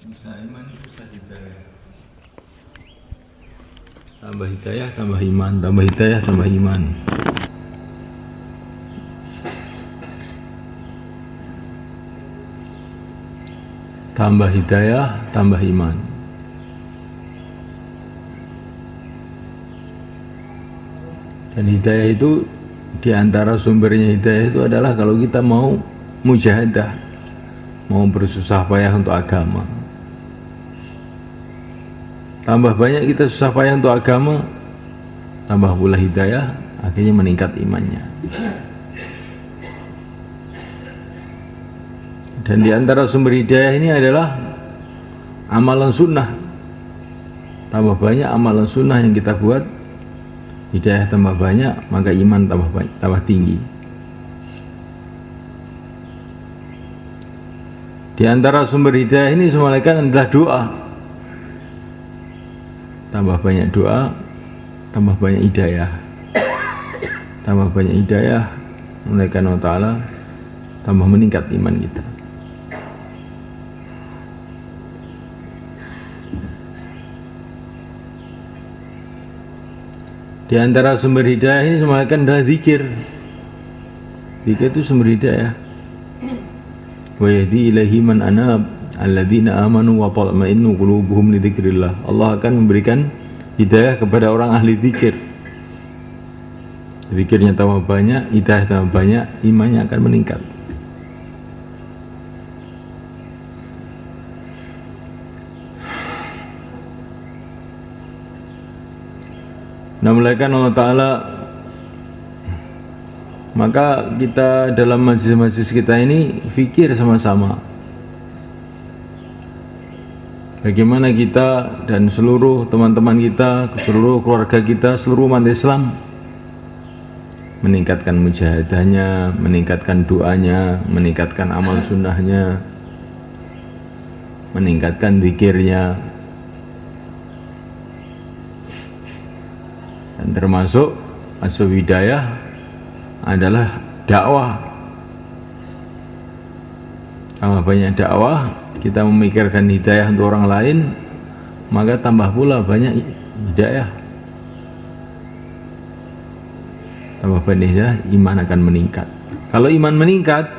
Susah iman, susah hidayah. Tambah hidayah, tambah iman. Tambah hidayah, tambah iman. Tambah hidayah, tambah iman. Dan hidayah itu, di antara sumbernya hidayah itu adalah kalau kita mau mujahadah, mau bersusah payah untuk agama. Tambah banyak kita susah payah untuk agama, tambah pula hidayah, akhirnya meningkat imannya. Dan di antara sumber hidayah ini adalah amalan sunnah. Tambah banyak amalan sunnah yang kita buat, hidayah tambah banyak, maka iman tambah tinggi. Di antara sumber hidayah ini semalakan adalah doa. Tambah banyak doa, tambah banyak hidayah. Tambah banyak hidayah, Allah Ta'ala tambah meningkat iman kita. Di antara sumber hidayah ini semalakan adalah zikir. Zikir itu sumber hidayah. Wa yahdi ilaihi man anab alladzina amanu wa tatma'innu qulubuhum li dzikrillah. Allah akan memberikan hidayah kepada orang ahli zikir. Zikirnya tambah banyak, hidayah tambah banyak, imannya akan meningkat. Nah, melainkan Allah Ta'ala, maka kita dalam majlis-majlis kita ini fikir sama-sama bagaimana kita dan seluruh teman-teman kita, seluruh keluarga kita, seluruh umat Islam meningkatkan mujahadahnya, meningkatkan doanya, meningkatkan amal sunnahnya, meningkatkan zikirnya. Dan termasuk asbab hidayah adalah dakwah. Tambah banyak dakwah, kita memikirkan hidayah untuk orang lain, maka tambah pula banyak hidayah. Tambah banyak hidayah, iman akan meningkat. Kalau iman meningkat,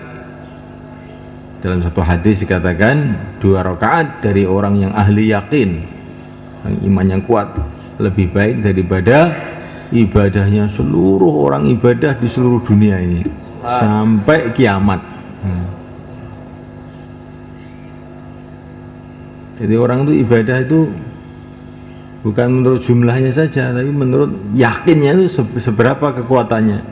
dalam satu hadis dikatakan 2 rakaat dari orang yang ahli yakin, iman yang kuat, lebih baik daripada ibadahnya seluruh orang ibadah di seluruh dunia ini sampai kiamat. Jadi orang itu ibadah itu bukan menurut jumlahnya saja, tapi menurut yakinnya itu seberapa kekuatannya.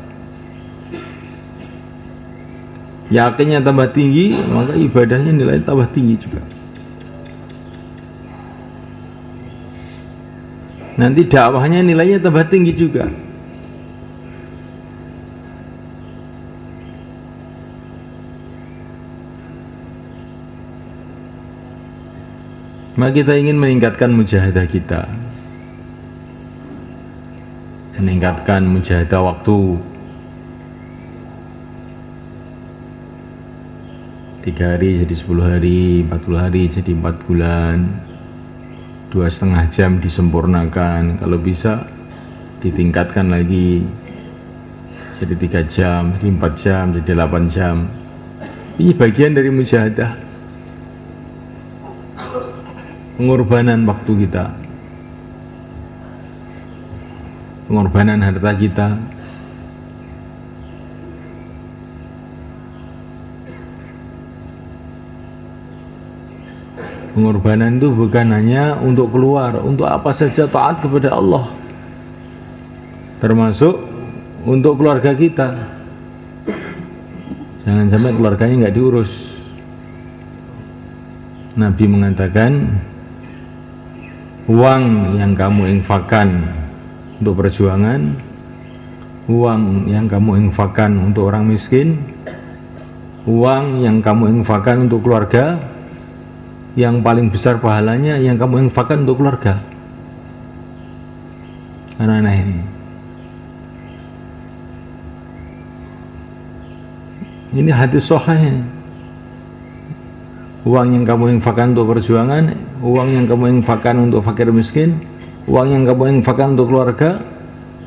Yakinnya tambah tinggi, maka ibadahnya nilai tambah tinggi juga. Nanti dakwahnya nilainya tambah tinggi juga. Maka kita ingin meningkatkan mujahadah kita, meningkatkan mujahadah waktu. 3 hari jadi 10 hari, 40 hari jadi 4 bulan, 2,5 jam disempurnakan, kalau bisa ditingkatkan lagi jadi 3 jam, jadi 4 jam, jadi 8 jam. Ini bagian dari mujahadah, pengorbanan waktu kita, pengorbanan harta kita. Pengorbanan itu bukan hanya untuk keluar, untuk apa saja taat kepada Allah, termasuk untuk keluarga kita. Jangan sampai keluarganya nggak diurus. Nabi mengatakan, uang yang kamu infakkan untuk perjuangan, uang yang kamu infakkan untuk orang miskin, uang yang kamu infakkan untuk keluarga, yang paling besar pahalanya yang kamu infakkan untuk keluarga. Anak-anak ini hadis sahih. uang yang kamu infakkan untuk perjuangan, uang yang kamu infakkan untuk fakir miskin, uang yang kamu infakkan untuk keluarga.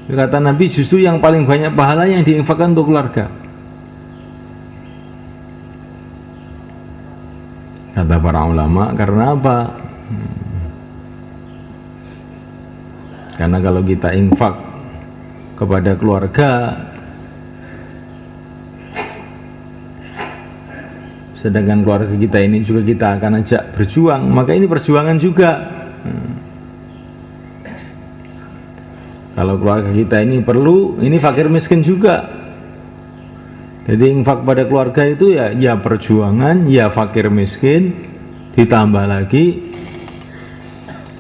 Kata Nabi, justru yang paling banyak pahala yang diinfakkan untuk keluarga. Kata para ulama, karena apa? Karena kalau kita infak kepada keluarga, sedangkan keluarga kita ini juga kita akan ajak berjuang, maka ini perjuangan juga. Kalau keluarga kita ini perlu, ini fakir miskin juga. Jadi infak pada keluarga itu ya perjuangan, ya fakir miskin, ditambah lagi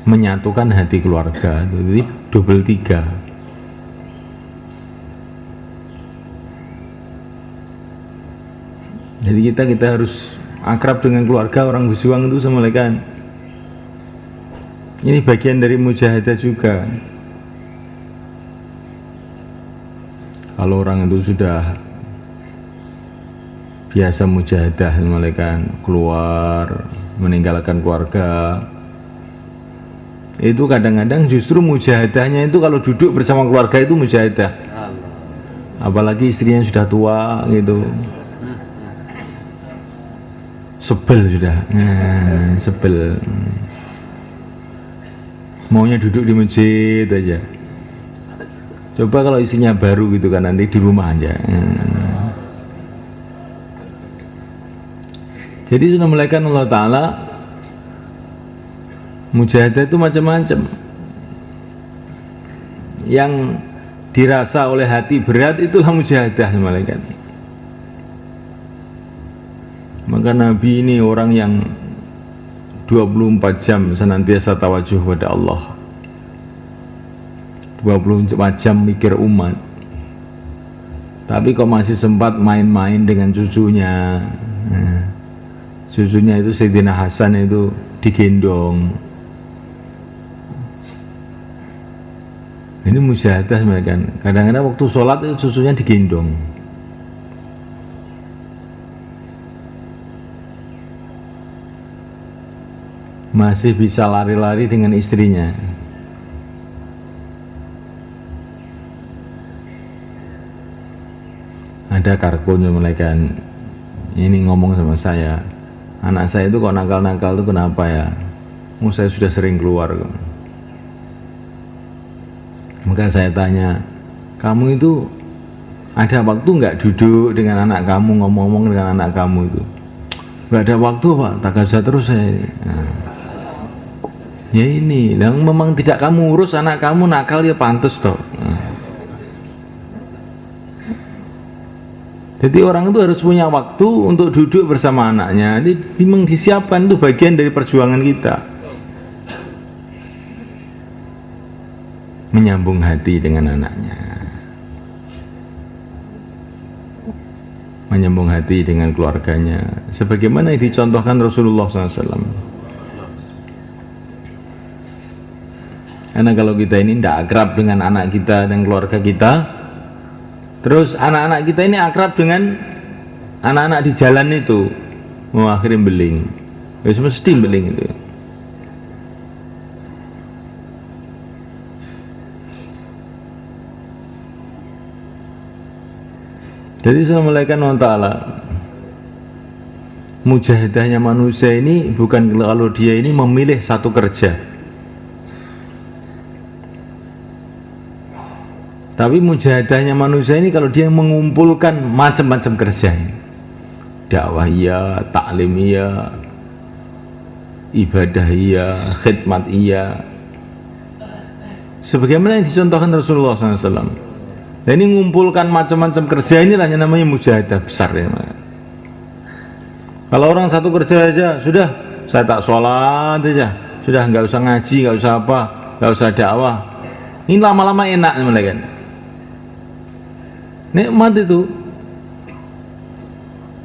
menyatukan hati keluarga. Jadi double 3. Jadi kita harus akrab dengan keluarga, orang berjuang itu semalekan. Ini bagian dari mujahadah juga. Kalau orang itu sudah biasa mujahadah semalekan, keluar meninggalkan keluarga, itu kadang-kadang justru mujahadahnya itu kalau duduk bersama keluarga itu mujahadah. Apalagi istrinya sudah tua gitu, sebel sudah, sebel, maunya duduk di masjid aja. Coba kalau istrinya baru gitu kan, nanti di rumah aja. Jadi sudah melakukan Allah Ta'ala, mujahadah itu macam-macam. Yang dirasa oleh hati berat itulah mujahadah malaikat. Maka Nabi ini orang yang 24 jam senantiasa tawajuh pada Allah, 24 jam mikir umat. Tapi kok masih sempat main-main dengan cucunya. Cucunya itu Sayyidina Hasan itu digendong. Ini mujahadah mereka. Kadang-kadang waktu sholat itu cucunya digendong. Masih bisa lari-lari dengan istrinya. Ada karkonya mereka ini ngomong sama saya, anak saya itu kok nakal-nakal itu kenapa ya? Saya sudah sering keluar. Maka saya tanya, kamu itu ada waktu nggak duduk dengan anak kamu, ngomong-ngomong dengan anak kamu itu? Nggak ada waktu Pak, tak kerja terus saya. Ya ini, yang memang tidak kamu urus anak kamu nakal ya pantas toh. Jadi orang itu harus punya waktu untuk duduk bersama anaknya. Jadi memang disiapkan, itu bagian dari perjuangan kita. Menyambung hati dengan anaknya, menyambung hati dengan keluarganya, sebagaimana yang dicontohkan Rasulullah SAW. Karena kalau kita ini tidak akrab dengan anak kita dan keluarga kita, terus anak-anak kita ini akrab dengan anak-anak di jalan itu, mau akhirnya beling, mesti beling itu. Jadi Assalamualaikum warahmatullahi wabarakatuh. Mujahadahnya manusia ini bukan kalau dia ini memilih satu kerja, tapi mujahadahnya manusia ini kalau dia mengumpulkan macam-macam kerja, dakwah iya, taklim iya, ibadah iya, khidmat iya, sebagaimana yang dicontohkan Rasulullah SAW. Dan ini mengumpulkan macam-macam kerja, inilah yang namanya mujahadah besar ya. Kalau orang satu kerja aja, sudah saya tak sholat aja, sudah nggak usah ngaji, nggak usah apa, nggak usah dakwah, ini lama-lama enak mereka. Nikmat itu.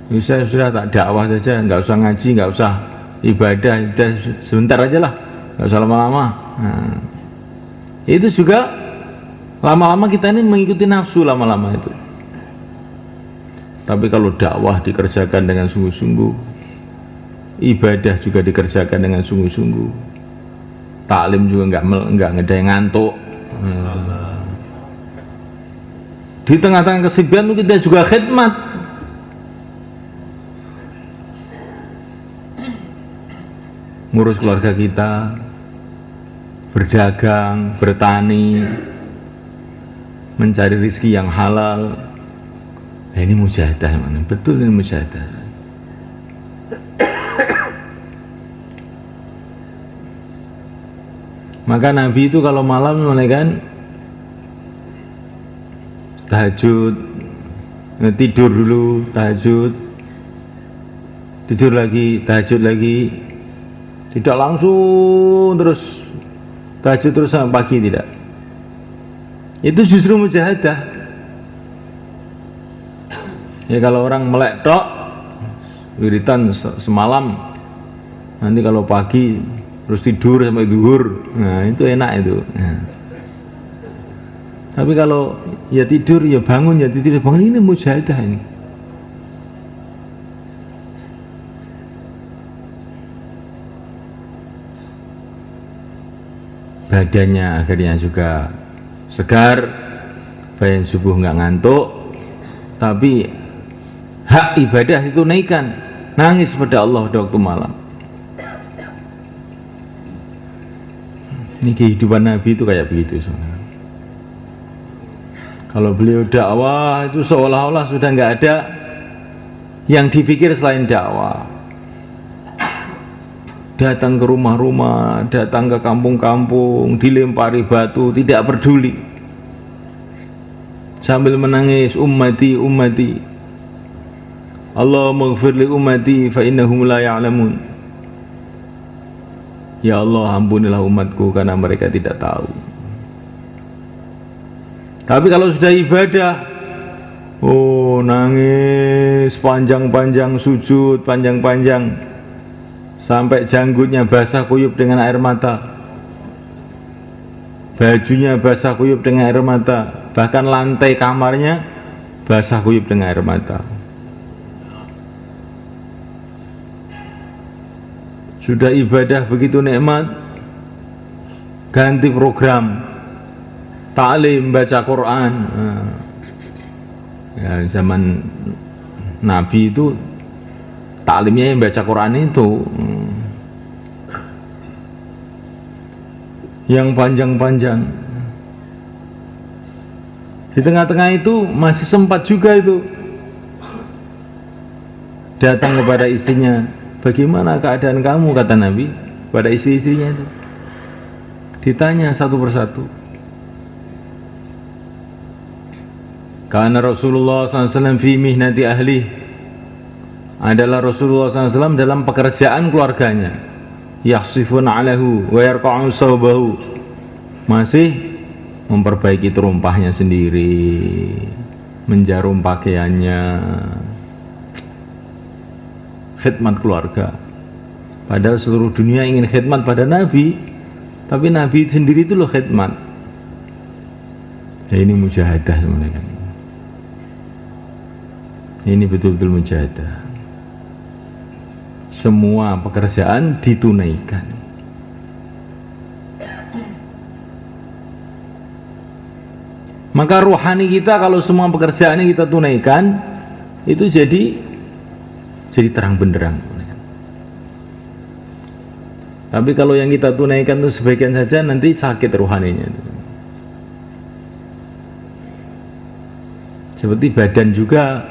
Bisa sudah tak dakwah saja, nggak usah ngaji, nggak usah ibadah, udah sebentar aja lah, nggak usah lama-lama. Nah, itu juga lama-lama kita ini mengikuti nafsu lama-lama itu. Tapi kalau dakwah dikerjakan dengan sungguh-sungguh, ibadah juga dikerjakan dengan sungguh-sungguh, taklim juga enggak ngedaya ngantuk. Di tengah-tengah kesibukan kita juga khidmat, ngurus keluarga kita, berdagang, bertani, mencari rezeki yang halal. Nah, ini mujahadah, betul ini mujahadah. Maka Nabi itu kalau malam menaikkan tahajud, tidur dulu, tahajud, tidur lagi, tahajud lagi, tidak langsung terus tahajud terus sampai pagi, tidak. Itu justru mujahadah. Ya kalau orang melek tok, wiritan semalam, nanti kalau pagi terus tidur sampai zuhur, nah itu enak itu. Nah. Tapi kalau ya tidur ya bangun, ya tidur ya bangun, ini mujahadah ini. Badannya akhirnya juga segar, bayan subuh nggak ngantuk, tapi hak ibadah itu naikkan, nangis pada Allah pada waktu malam. Ini kehidupan Nabi itu kayak begitu. Kalau beliau dakwah itu seolah-olah sudah nggak ada yang dipikir selain dakwah. Datang ke rumah-rumah, datang ke kampung-kampung, dilempari batu, tidak peduli, sambil menangis, ummati, ummati, Allahumma ighfir li ummati fa innahum la ya'lamun. Ya Allah, ampunilah umatku karena mereka tidak tahu. Tapi kalau sudah ibadah, oh nangis panjang-panjang, sujud panjang-panjang, sampai janggutnya basah kuyup dengan air mata, bajunya basah kuyup dengan air mata, bahkan lantai kamarnya basah kuyup dengan air mata. Sudah ibadah begitu nikmat, ganti program, taklim, baca Quran. Ya, zaman Nabi itu taklimnya yang baca Quran itu, yang panjang-panjang. Di tengah-tengah itu masih sempat juga itu datang kepada istrinya, bagaimana keadaan kamu, kata Nabi pada istri-istrinya itu. Ditanya satu persatu. Karena Rasulullah SAW fi mihnati ahli, adalah Rasulullah SAW dalam pekerjaan keluarganya, yakhsifun alahu wa yarqa'u sawbahu, masih memperbaiki terumpahnya sendiri, menjarum pakaiannya, khidmat keluarga. Padahal seluruh dunia ingin khidmat pada Nabi, tapi Nabi sendiri itu loh khidmat. Ya, ini mujahadah sebenarnya. Ini betul-betul mujahadah. Semua pekerjaan ditunaikan. Maka rohani kita kalau semua pekerjaan ini kita tunaikan, itu jadi terang benderang. Tapi kalau yang kita tunaikan itu sebagian saja, nanti sakit rohaninya. Seperti badan juga,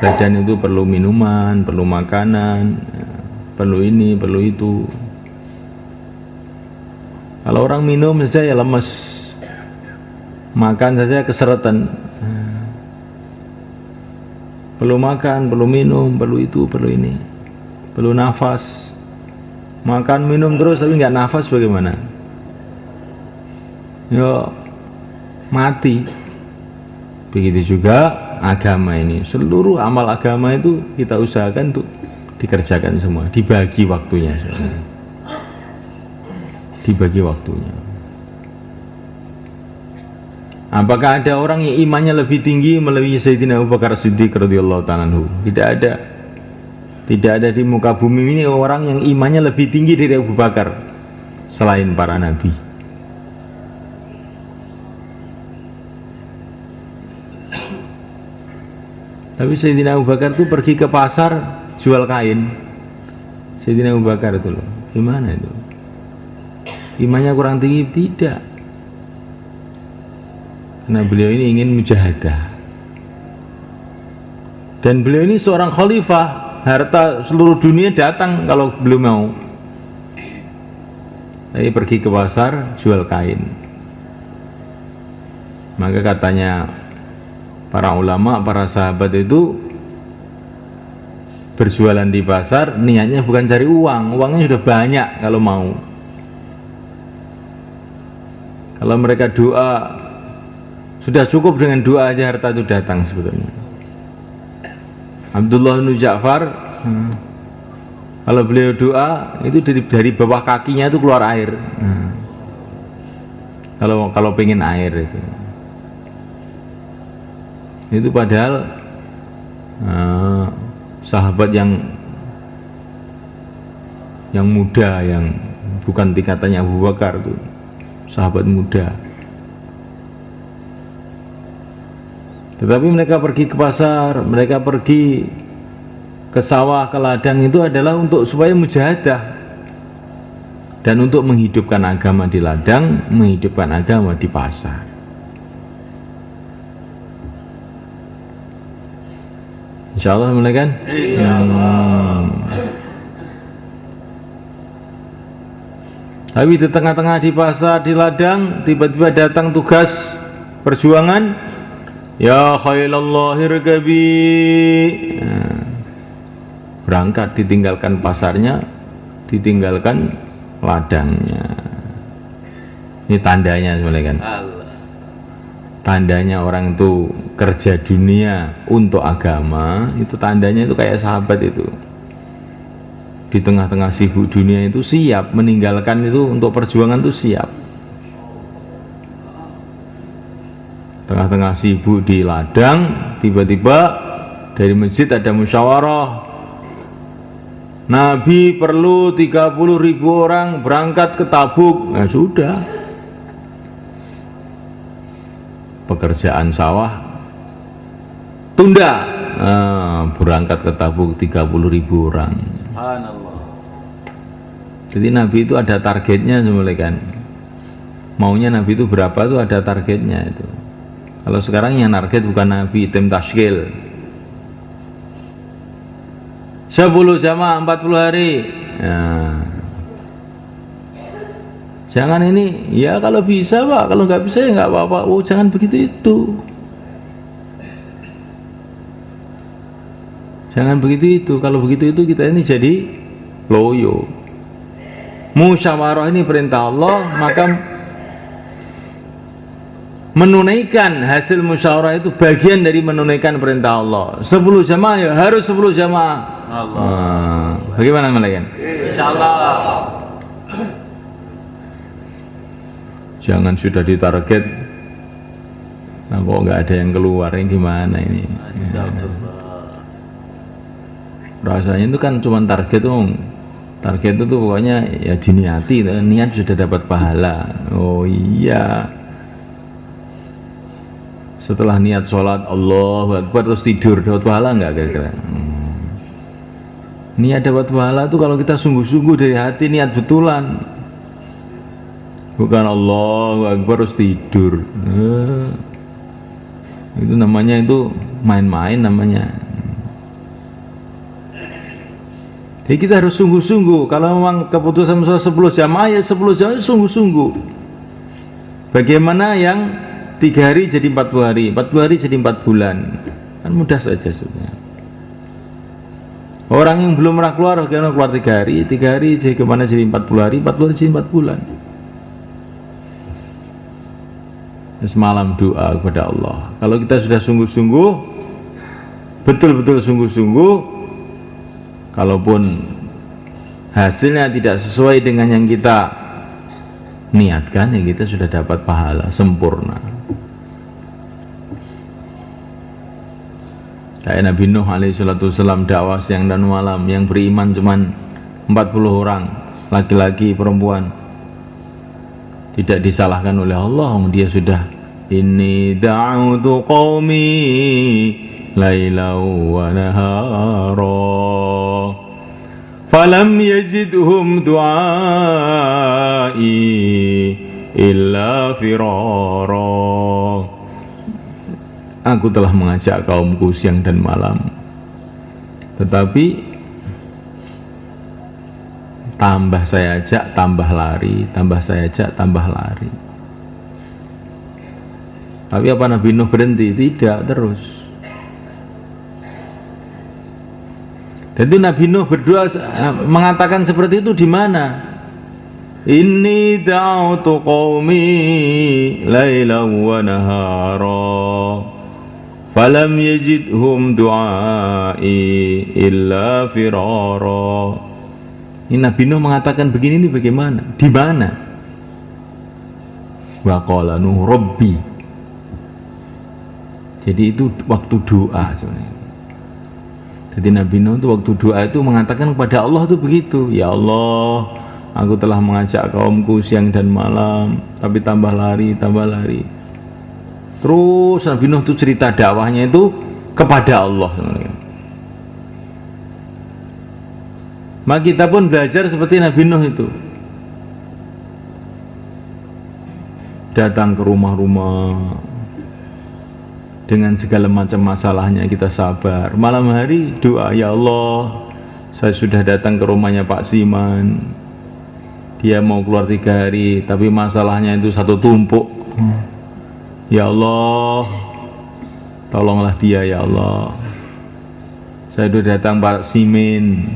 badan itu perlu minuman, perlu makanan, perlu ini, perlu itu. Kalau orang minum saja ya lemes, makan saja keseretan. Perlu makan, perlu minum, perlu itu, perlu ini, perlu nafas. Makan, minum terus tapi nggak nafas bagaimana? Yo mati. Begitu juga agama ini. Seluruh amal agama itu kita usahakan untuk dikerjakan semua, dibagi waktunya. Dibagi waktunya. Apakah ada orang yang imannya lebih tinggi melebihi Sayyidina Abu Bakar Siddiq radhiyallahu ta'ala anhu? Tidak ada. Tidak ada di muka bumi ini orang yang imannya lebih tinggi dari Abu Bakar selain para nabi. Tapi Sayyidina Abu Bakar itu pergi ke pasar jual kain. Sayyidina Abu Bakar itu loh, gimana itu? Imannya kurang tinggi? Tidak. Karena beliau ini ingin mujahadah. Dan beliau ini seorang khalifah, harta seluruh dunia datang kalau beliau mau. Jadi pergi ke pasar jual kain. Maka katanya para ulama, para sahabat itu berjualan di pasar niatnya bukan cari uang, uangnya sudah banyak kalau mau. Kalau mereka doa, sudah cukup dengan doa aja harta itu datang sebetulnya. Abdullah bin Ja'far, kalau beliau doa itu dari bawah kakinya itu keluar air. Kalau pengen air itu padahal sahabat yang muda, yang bukan tingkatannya Abu Bakar, itu sahabat muda. Tetapi mereka pergi ke pasar, mereka pergi ke sawah, ke ladang, itu adalah untuk supaya mujahadah dan untuk menghidupkan agama di ladang, menghidupkan agama di pasar. Insya Allah mulai kan? Tapi di tengah-tengah di pasar, di ladang, tiba-tiba datang tugas perjuangan. Ya khailallahi rakabi. Berangkat, ditinggalkan pasarnya, ditinggalkan ladangnya. Ini tandanya sebenarnya kan. Tandanya orang itu kerja dunia untuk agama, itu tandanya itu kayak sahabat itu. Di tengah-tengah sibuk dunia itu siap meninggalkan itu untuk perjuangan itu siap. Tengah-tengah sibuk di ladang, tiba-tiba dari masjid ada musyawarah. Nabi perlu 30.000 orang berangkat ke Tabuk. Nah sudah, pekerjaan sawah tunda, berangkat ke Tabuk 30.000 orang. Subhanallah. Jadi Nabi itu ada targetnya sebenarnya kan. Maunya Nabi itu berapa itu ada targetnya itu. Kalau sekarang yang target bukan Nabi, tim tashkil 10 jamaah 40 hari. Nah, jangan ini, ya kalau bisa Pak, kalau nggak bisa ya nggak apa-apa. Oh jangan begitu itu. Jangan begitu itu. Kalau begitu itu kita ini jadi loyo. Musyawarah ini perintah Allah, maka menunaikan hasil musyawarah itu bagian dari menunaikan perintah Allah. 10 jamaah ya harus 10 jamaah. Allah. Bagaimana Malaikan? Insyaallah. Jangan sudah ditarget, nah kok nggak ada yang keluar, ini gimana ini? Rasanya itu kan cuma target dong. Target itu tuh pokoknya ya diniati, niat sudah dapat pahala. Oh iya. Setelah niat sholat Allahu Akbar terus tidur, dapat pahala enggak kira-kira? Niat dapat pahala itu kalau kita sungguh-sungguh dari hati, niat betulan. Bukan Allahu Akbar terus tidur. Itu namanya itu main-main namanya. Jadi kita harus sungguh-sungguh. Kalau memang keputusan 10 jamaah ya 10 jamaah sungguh-sungguh. Bagaimana yang 3 hari jadi 40 hari, 40 hari jadi 4 bulan, kan mudah saja sebenarnya. Orang yang belum pernah keluar, bagaimana keluar 3 hari, 3 hari jadi kemana jadi 40 hari, 40 hari jadi 4 bulan. Semalam doa kepada Allah. Kalau kita sudah sungguh-sungguh, betul-betul sungguh-sungguh, kalaupun hasilnya tidak sesuai dengan yang kita niatkan, ya kita sudah dapat pahala sempurna. Kayak Nabi Nuh alaihissalam dakwah siang dan malam, yang beriman cuman 40 orang, laki-laki perempuan. Tidak disalahkan oleh Allah, dia sudah inni da'utu qaumi lailaw wa nahara falam yazidhum du'ai illa firara. Aku telah mengajak kaumku siang dan malam, tetapi tambah saya ajak tambah lari, tambah saya ajak tambah lari. Tapi apa Nabi Nuh berhenti? Tidak, terus. Dan itu Nabi Nuh berdoa mengatakan seperti itu di mana? Inni da'utu qaumi lailan wa nahara falam yajidhum du'ai illa firara. Ini Nabi Nuh mengatakan begini, ini bagaimana? Di mana? Wa qala Nuh Rabbi. Jadi itu waktu doa sebenarnya. Jadi Nabi Nuh itu waktu doa itu mengatakan kepada Allah itu begitu, ya Allah, aku telah mengajak kaumku siang dan malam, tapi tambah lari, tambah lari. Terus Nabi Nuh itu cerita dakwahnya itu kepada Allah. Maka kita pun belajar seperti Nabi Nuh itu, datang ke rumah-rumah dengan segala macam masalahnya, kita sabar. Malam hari doa, ya Allah, saya sudah datang ke rumahnya Pak Siman, dia mau keluar 3 hari tapi masalahnya itu satu tumpuk. Ya Allah, tolonglah dia ya Allah. Saya sudah datang Pak Simin,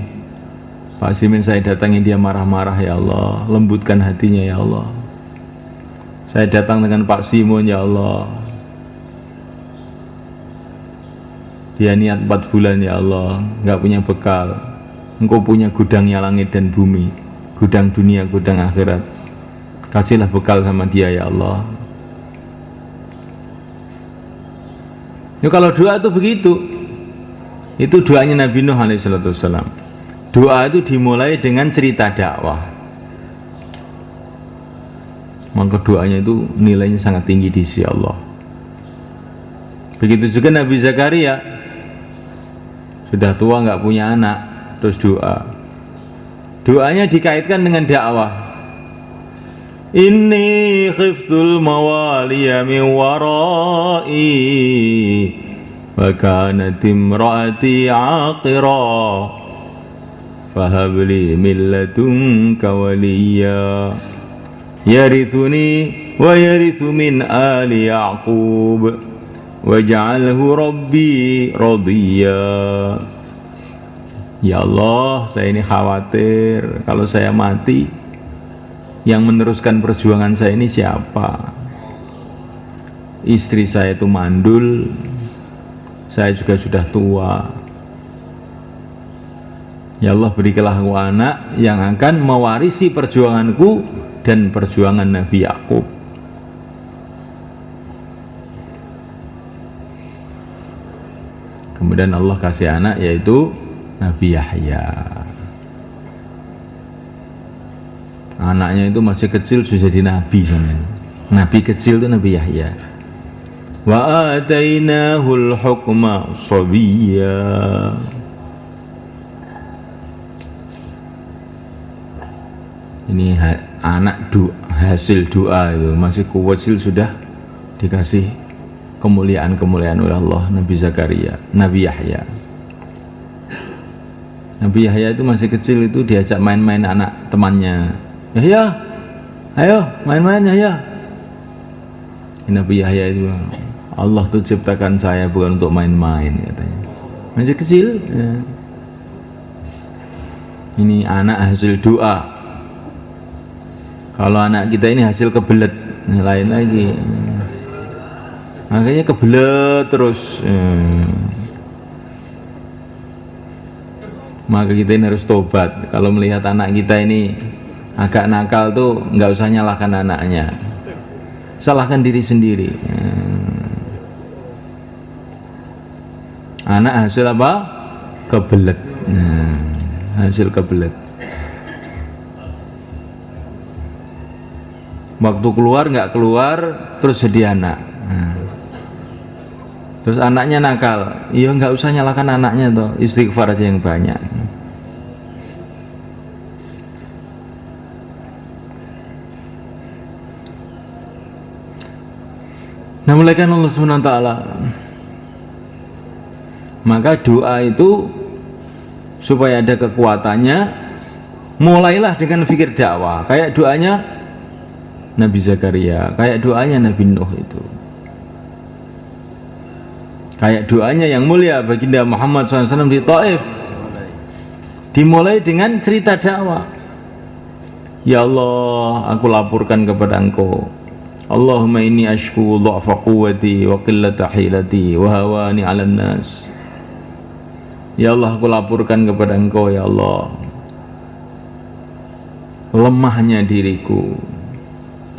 Pak Simin saya datangi dia marah-marah, ya Allah, lembutkan hatinya ya Allah. Saya datang dengan Pak Simon, ya Allah, dia niat 4 bulan ya Allah, nggak punya bekal. Engkau punya gudangnya langit dan bumi, gudang dunia, gudang akhirat, kasihlah bekal sama dia ya Allah. Ya, kalau doa itu begitu, itu doanya Nabi Nuh alaihissalam. Doa itu dimulai dengan cerita dakwah, maka doanya itu nilainya sangat tinggi di sisi Allah. Begitu juga Nabi Zakaria, sudah tua nggak punya anak, terus doanya dikaitkan dengan dakwah. Inni khiftul mawaliya min warai wa kanat imraati aqira fahabli min ladunka waliya yarithuni wa yarithu min ali yaqub waj'alhu rabbi radiya. Ya Allah, saya ini khawatir kalau saya mati, yang meneruskan perjuangan saya ini siapa? Istri saya itu mandul, saya juga sudah tua. Ya Allah, berikanlah aku anak yang akan mewarisi perjuanganku dan perjuangan Nabi Yakub. Kemudian Allah kasih anak, yaitu Nabi Yahya. Anaknya itu masih kecil sudah jadi nabi sebenarnya. Nabi kecil itu Nabi Yahya. Wa atainahul hukma sabiyya. Ini anak hasil doa itu, masih kecil sudah dikasih kemuliaan-kemuliaan oleh Allah. Nabi Zakaria, Nabi Yahya. Nabi Yahya itu masih kecil itu diajak main-main anak temannya. Yahya, ayo main-main Yahya. Nabi Yahya itu, Allah tuh ciptakan saya bukan untuk main-main, katanya. Masih kecil ya. Ini anak hasil doa. Kalau anak kita ini hasil kebelet, lain lagi. Makanya kebelet terus Maka kita ini harus tobat. Kalau melihat anak kita ini agak nakal tuh nggak usah nyalahkan anaknya, salahkan diri sendiri. Anak hasil apa? Kebelet. Nah, hasil kebelet. Waktu keluar nggak keluar, terus jadi anak. Nah. Terus anaknya nakal, ya nggak usah nyalakan anaknya toh, istighfar aja yang banyak. Nah, mulaikan Allah SWT. Maka doa itu supaya ada kekuatannya, mulailah dengan fikir dakwah. Kayak doanya Nabi Zakaria, kayak doanya Nabi Nuh itu. Kayak doanya yang mulia baginda Muhammad SAW di Taif, dimulai dengan cerita dakwah. Ya Allah, aku laporkan kepada Engkau, Allahumma inni ashku dha'fa quwwati wa qillata hilati wa hawani 'alan nas. Ya Allah, aku laporkan kepada Engkau, ya Allah, lemahnya diriku,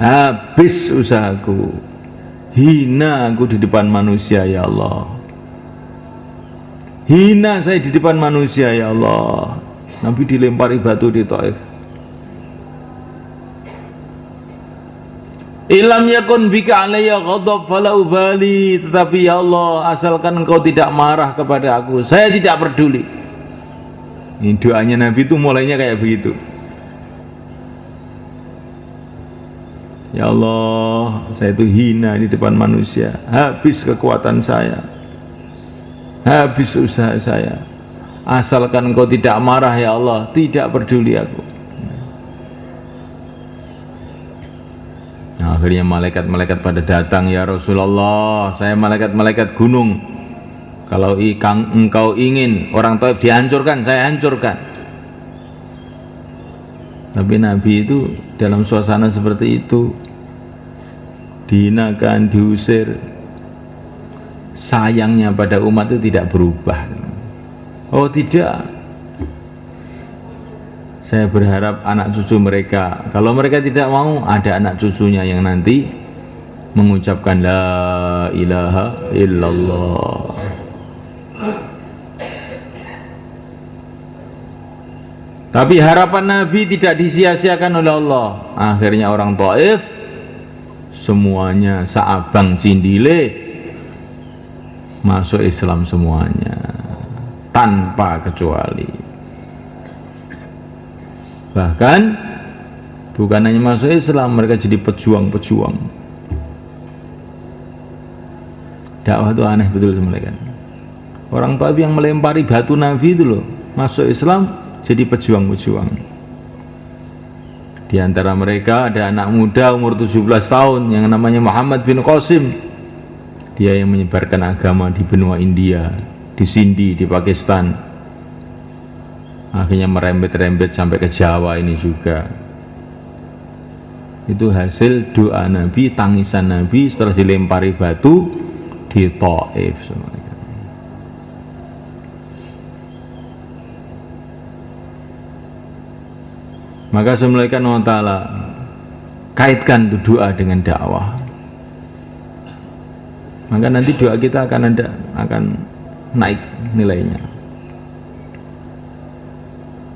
habis usahaku, hina aku di depan manusia, ya Allah. Hina saya di depan manusia, ya Allah. Nabi dilempari batu di Taif. Ilam yakun bika alayya ghadab fala ubali. Tetapi ya Allah, asalkan Engkau tidak marah kepada aku, saya tidak peduli. Ini doanya Nabi itu mulainya kayak begitu. Ya Allah, saya itu hina di depan manusia, habis kekuatan saya, habis usaha saya. Asalkan Engkau tidak marah, ya Allah, tidak peduli aku. Nah, akhirnya malaikat-malaikat pada datang, ya Rasulullah, saya malaikat-malaikat gunung. Kalau Engkau ingin orang Taif dihancurkan, saya hancurkan. Tapi Nabi itu dalam suasana seperti itu, dihinakan, diusir, sayangnya pada umat itu tidak berubah. Oh tidak, saya berharap anak cucu mereka, kalau mereka tidak mau, ada anak cucunya yang nanti mengucapkan la ilaha illallah. Tapi harapan Nabi tidak disia-siakan oleh Allah. Akhirnya orang Taif semuanya Saabang Cindile masuk Islam semuanya, tanpa kecuali. Bahkan bukan hanya masuk Islam, mereka jadi pejuang-pejuang. Dakwah itu aneh betul sebenarnya. Orang Taif yang melempari batu Nabi itu loh, masuk Islam jadi pejuang-pejuang. Di antara mereka ada anak muda umur 17 tahun yang namanya Muhammad bin Qasim. Dia yang menyebarkan agama di benua India, di Sindhi, di Pakistan. Akhirnya merembet-rembet sampai ke Jawa ini juga. Itu hasil doa Nabi, tangisan Nabi setelah dilempari batu di Taif. Maka semulaikan Allah Ta'ala kaitkan doa dengan dakwah. Maka nanti doa kita akan naik nilainya.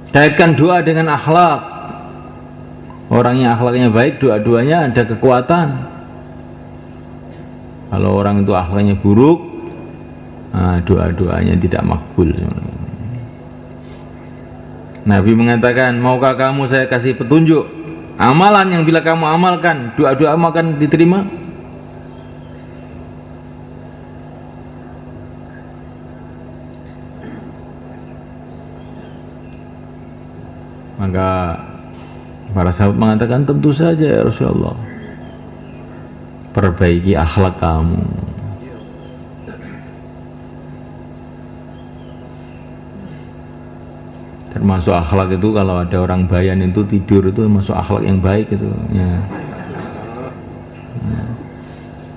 Kaitkan doa dengan akhlak. Orang yang akhlaknya baik, doa-doanya ada kekuatan. Kalau orang itu akhlaknya buruk, doa-doanya tidak makbul. Nabi mengatakan, maukah kamu saya kasih petunjuk amalan yang bila kamu amalkan, doa-doamu akan diterima? Maka para sahabat mengatakan, tentu saja ya Rasulullah, perbaiki akhlak kamu. Termasuk akhlak itu, kalau ada orang bayan itu tidur itu masuk akhlak yang baik itu ya.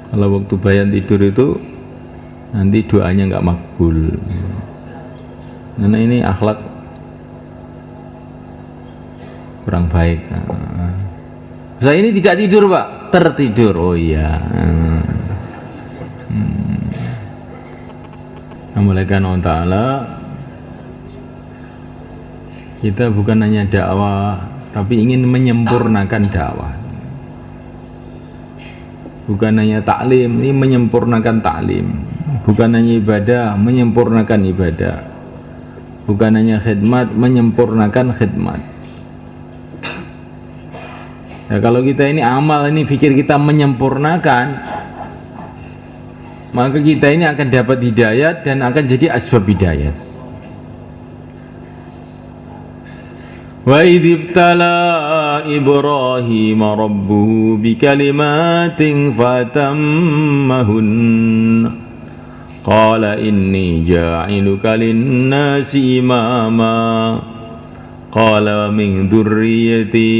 Kalau waktu bayan tidur itu nanti doanya nggak makbul. Karena ini akhlak kurang baik. Saya ini tidak tidur Pak, tertidur. Oh iya. oleh karena ta'ala kita bukan hanya dakwah tapi ingin menyempurnakan dakwah. Bukan hanya taklim, ini menyempurnakan taklim. Bukan hanya ibadah, menyempurnakan ibadah. Bukan hanya khidmat, menyempurnakan khidmat. Nah, kalau kita ini amal, ini fikir kita menyempurnakan, maka kita ini akan dapat hidayat dan akan jadi asbab hidayat. Wa idibtala Ibrahim rabbuhu bikalimatin fatammahun qala inni ja'iluka linnasi imama qala min dzurriyyati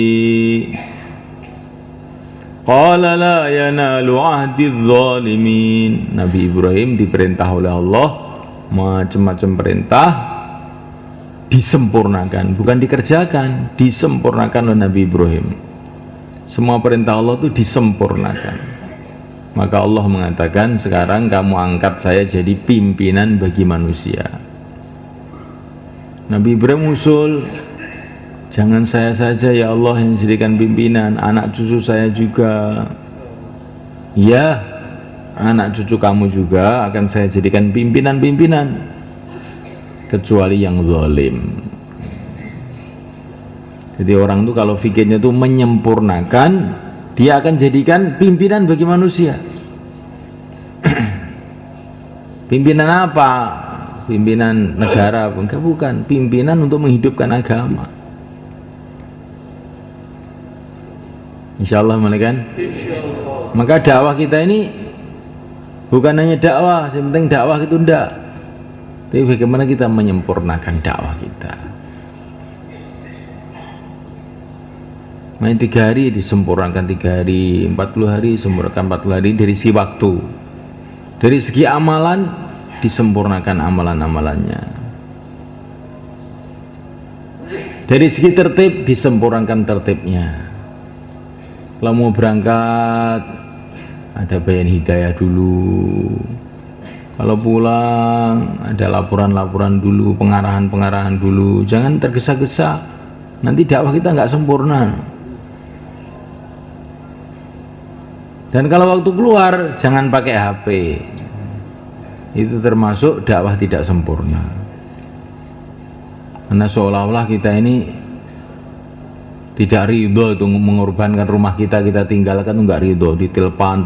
qala la yanalu ahdi dzalimin. Nabi Ibrahim diperintah oleh Allah macam-macam perintah disempurnakan, bukan dikerjakan, disempurnakan oleh Nabi Ibrahim. Semua perintah Allah itu disempurnakan. Maka Allah mengatakan, sekarang kamu angkat saya jadi pimpinan bagi manusia. Nabi Ibrahim usul, jangan saya saja ya Allah yang jadikan pimpinan, anak cucu saya juga. Ya, anak cucu kamu juga akan saya jadikan pimpinan-pimpinan, kecuali yang zalim. Jadi orang itu kalau fikirnya itu menyempurnakan, dia akan jadikan pimpinan bagi manusia. Pimpinan apa? Pimpinan negara pun bukan, pimpinan untuk menghidupkan agama. Insyaallah kan? Maka dakwah kita ini bukan hanya dakwah, yang penting dakwah itu enggak. Tapi bagaimana kita menyempurnakan dakwah kita? Main 3 hari disempurnakan 3 hari, 40 hari disempurnakan 40 hari dari segi waktu. Dari segi amalan disempurnakan amalan-amalannya. Dari segi tertib disempurnakan tertibnya. Kalau mau berangkat ada bayan hidayah dulu. Kalau pulang ada laporan-laporan dulu, pengarahan-pengarahan dulu. Jangan tergesa-gesa, nanti dakwah kita nggak sempurna. Dan kalau waktu keluar jangan pakai HP. Itu termasuk dakwah tidak sempurna. Karena seolah-olah kita ini tidak ridho itu mengorbankan rumah kita tinggalkan, itu nggak ridho. Ditelepon.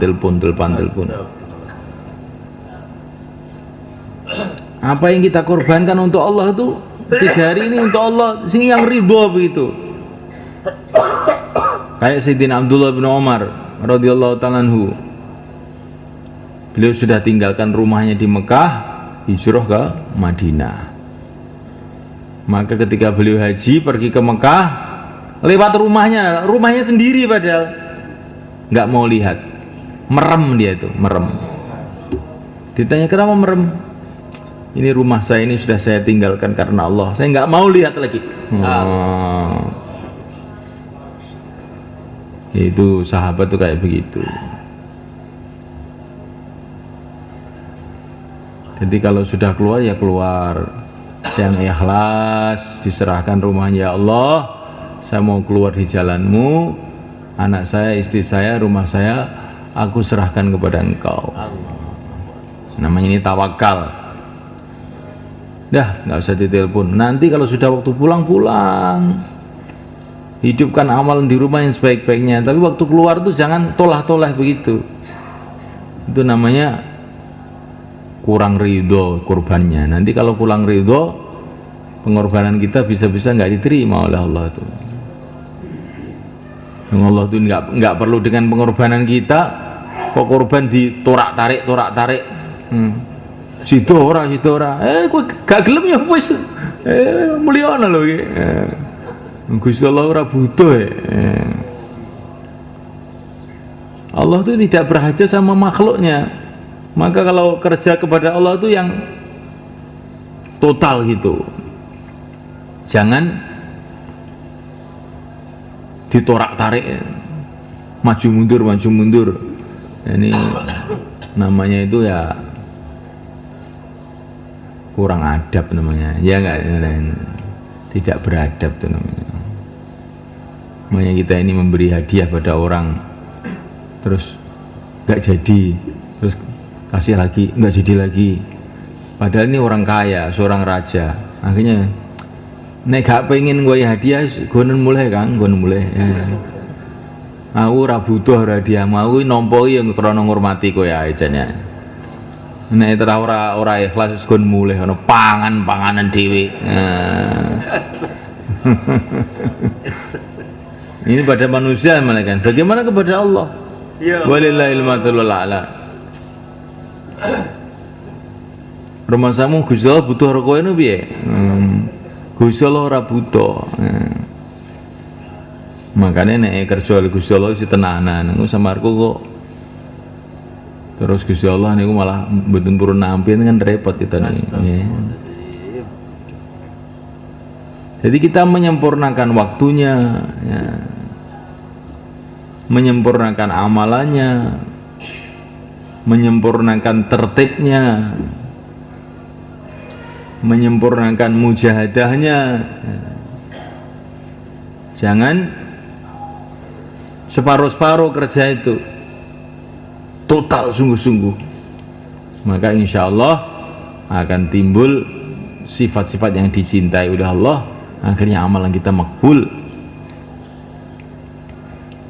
Apa yang kita korbankan untuk Allah itu 3 hari ini untuk Allah, sini yang ridho begitu. Kayak Sayyidina Abdullah bin Umar radhiyallahu ta'ala anhu, beliau sudah tinggalkan rumahnya di Mekah, hijrah ke Madinah. Maka ketika beliau haji pergi ke Mekah, lewat rumahnya sendiri, padahal nggak mau lihat, merem dia itu, merem. Ditanya kenapa merem? Ini rumah saya ini sudah saya tinggalkan karena Allah, saya nggak mau lihat lagi. Itu sahabat tuh kayak begitu. Jadi kalau sudah keluar ya keluar, yang ikhlas, diserahkan rumahnya. Ya Allah, saya mau keluar di jalanmu, anak saya, istri saya, rumah saya, aku serahkan kepada Engkau. Namanya ini tawakal. Dah, nggak usah ditelepon. Nanti kalau sudah waktu pulang, hidupkan amalan di rumah yang sebaik-baiknya. Tapi waktu keluar tuh jangan tolah-tolah begitu. Itu namanya kurang ridho kurbannya. Nanti kalau kurang ridho, pengorbanan kita bisa-bisa nggak diterima oleh Allah itu. Allah itu nggak perlu dengan pengorbanan kita. Kok korban ditorak-tarik. Situ ora kowe gak gelem ya wis mulyana lho iki. Gusti Allah ora butuh. Allah itu tidak berhaja sama makhluknya. Maka kalau kerja kepada Allah itu yang total gitu. Jangan ditorak-tarik, maju mundur. Ini namanya itu ya kurang adab namanya. Ya enggak, tidak beradab itu namanya. Makanya kita ini memberi hadiah pada orang terus enggak jadi, terus kasih lagi, enggak jadi lagi. Padahal ini orang kaya, seorang raja. Akhirnya nek gak pengen gue hadiah, gue mulai kan, gue mulai. Aku ora butuh hadiah, mau nampa yang krana ngurmati kowe ae jane. Nek ora ikhlas gue mulai ono panganan dhewe. Ini pada manusia malah kan. Bagaimana kepada Allah? Ya. Walillahil mathalul a'la. Rumasamu Gusti Allah butuh kowe ngono piye? Gusti Allah ora butuh. Makanya nek kerja Gusti Allah si tenanan, niku samarku kok terus Gusti Allah niku malah mboten purun nampi kan repot kita nih. Ya. Jadi kita menyempurnakan waktunya, ya. Menyempurnakan amalannya, menyempurnakan tertibnya, menyempurnakan mujahadahnya. Jangan separuh-separuh kerja itu, total sungguh-sungguh. Maka insya Allah akan timbul sifat-sifat yang dicintai oleh Allah. Akhirnya amalan kita makbul.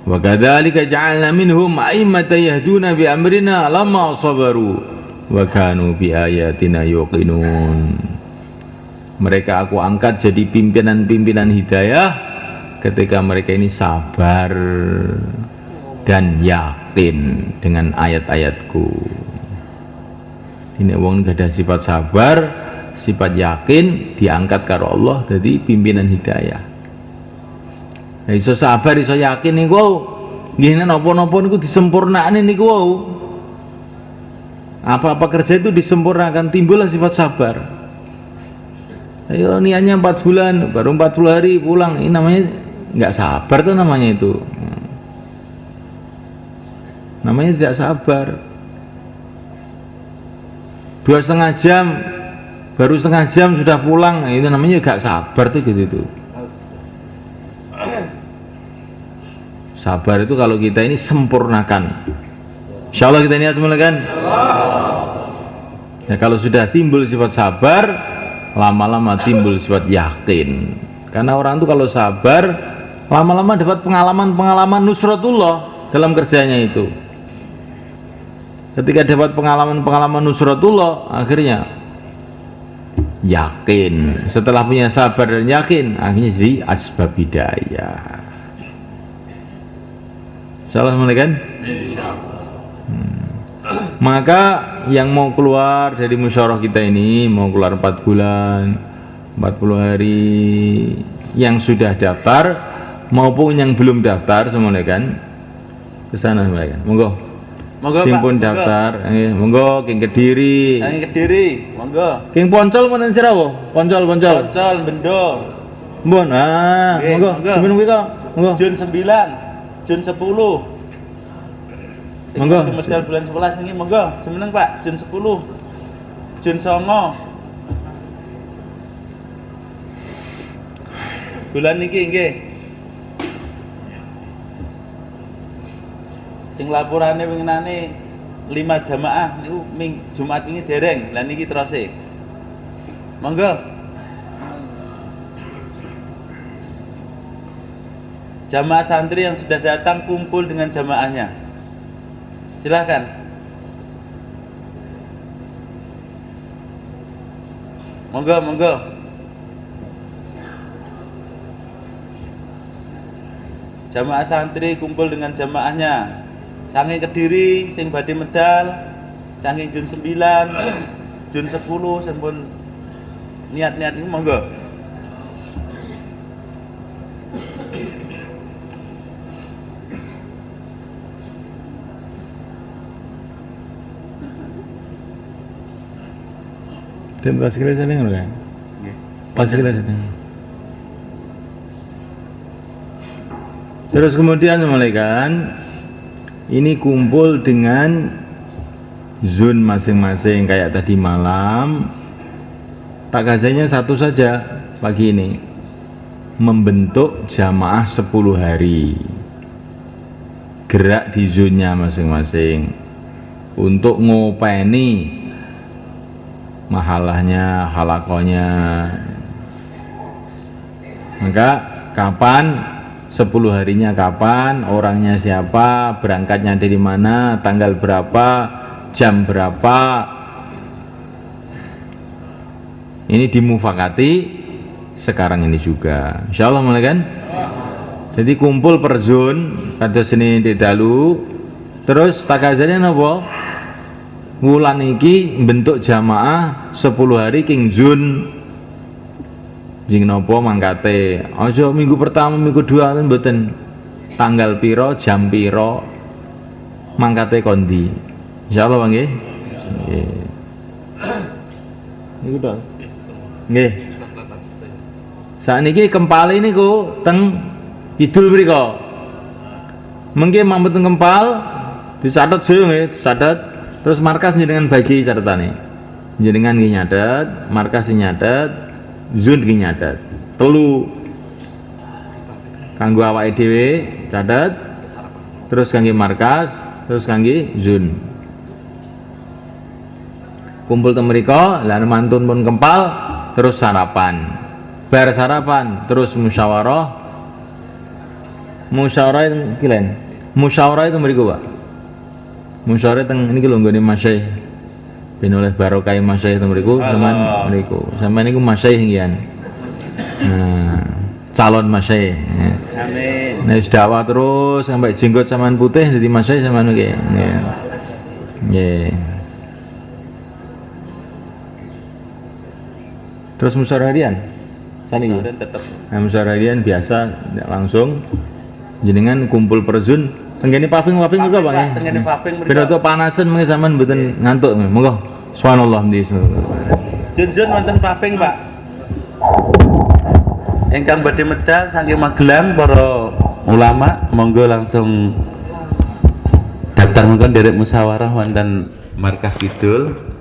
Wa kadzalika ja'alna minhum a'immatan yahduna bi amrina lamma sabaru wa kanu bi ayatina yuqinun. Mereka aku angkat jadi pimpinan-pimpinan hidayah ketika mereka ini sabar dan yakin dengan ayat-ayatku. Ini wong gak ada sifat sabar, sifat yakin, diangkat karo Allah jadi pimpinan hidayah. Nah, iso sabar, iso yakin niku wau. Nggih nek napa-napa niku disempurnakne niku wau. Apa-apa kerja itu disempurnakan, timbullah sifat sabar. Ayo niatnya 4 bulan, baru 40 hari pulang. Ini namanya enggak sabar tuh namanya itu. Namanya tidak sabar. 2,5 jam, baru setengah jam sudah pulang. Itu namanya enggak sabar tuh gitu tuh. Sabar itu kalau kita ini sempurnakan. Insya Allah kita niat sempurnakan. Ya, kalau sudah timbul sifat sabar, lama-lama timbul sifat yakin. Karena orang itu kalau sabar, lama-lama dapat pengalaman-pengalaman nusratullah dalam kerjanya itu. Ketika dapat pengalaman-pengalaman nusratullah, akhirnya yakin. Setelah punya sabar dan yakin, akhirnya jadi asbab hidayah. Salah mana kan? Maka yang mau keluar dari musyawarah kita ini, mau keluar 4 bulan, 40 hari, yang sudah daftar maupun yang belum daftar semuanya kan, ke sana semuanya kan. Monggo. Monggo simpun Pak, daftar, monggo king Kediri. King Kediri, monggo. King Poncol wonten Sirawo, Poncol. Poncol Bendo. Mbon, monggo. Simpun kita, monggo. Jun 9. Jun 10. Monggo. Medal bulan 11 ini monggo. Semeneng Pak, Jun 10. Jun 9. Bulan niki nggih. Sing laporane winginane 5 jamaah niku Jumat ini dereng. Lah niki terose. Monggo. Jamaah santri yang sudah datang kumpul dengan jamaahnya. Silakan. Monggo, monggo. Jamaah santri kumpul dengan jamaahnya. Saking Kediri, sing badhe medal, saking Jun 9, Jun 10, sampun niat-niat ini monggo. Dan pas kira saya dengar kan? Pas kira saya dengar. Terus kemudian malaikat ini kumpul dengan zon masing-masing kayak tadi malam takazanya satu saja pagi ini, membentuk jamaah 10 hari, gerak di zonnya masing-masing untuk ngopeni mahalahnya, halakonya. Maka kapan, 10 harinya kapan, orangnya siapa, berangkatnya dari mana, tanggal berapa, jam berapa, ini dimufakati sekarang ini juga, insyaallah mulai kan. Jadi kumpul per zon kados seni di dalu, terus takazane napa, wulan iki bentuk jamaah 10 hari king zon jing nopo mangkate, aja minggu pertama minggu dua mboten, tanggal piro jam piro mangkate kondi, insyaallah Bang nggih. Nggih. Niku to. Nggih. Sakniki kempal niku teng kidul mriku. Mengki mampet kempal dicatet sih nggih, dicatet terus markas jenengan bagi catetane. Jenengan nggih nyatet, markas nyatet, zun ki nyatet, telu kanggo awake dhewe catet, terus kangge markas, terus kangge zun. Kumpul teng mriko, lah mantun pun kempal, terus sarapan. Bar sarapan, terus musyawarah. Musyawarah itu kilen. Musyawarah itu mriko, Pak. Musyawarah teng niki lho nggone Mas Syekh. Ben oleh barokah Mas Syekh teng mriku sampean mriku. Sampean niku Mas Syekh ngian. Nah, calon Mas Syekh. Amin. Nek dakwah terus sampai jenggot sampean putih dadi Mas Syekh sampean nggih. Nggih. Terus musyawarah harian. Saniki. Nah, musyawarah harian biasa langsung jenengan kumpul perzun tenggene paving juga Bang ya. Tenggene paving mriku. Ben panasen mengke sampean mboten ngantuk. Monggo. Subhanallah ndi. Jun-jun wonten paving, Pak. Ingkang badhe medal saking Magelang para ulama, monggo langsung daftar mengkon derek musyawarah wonten Markas Kidul.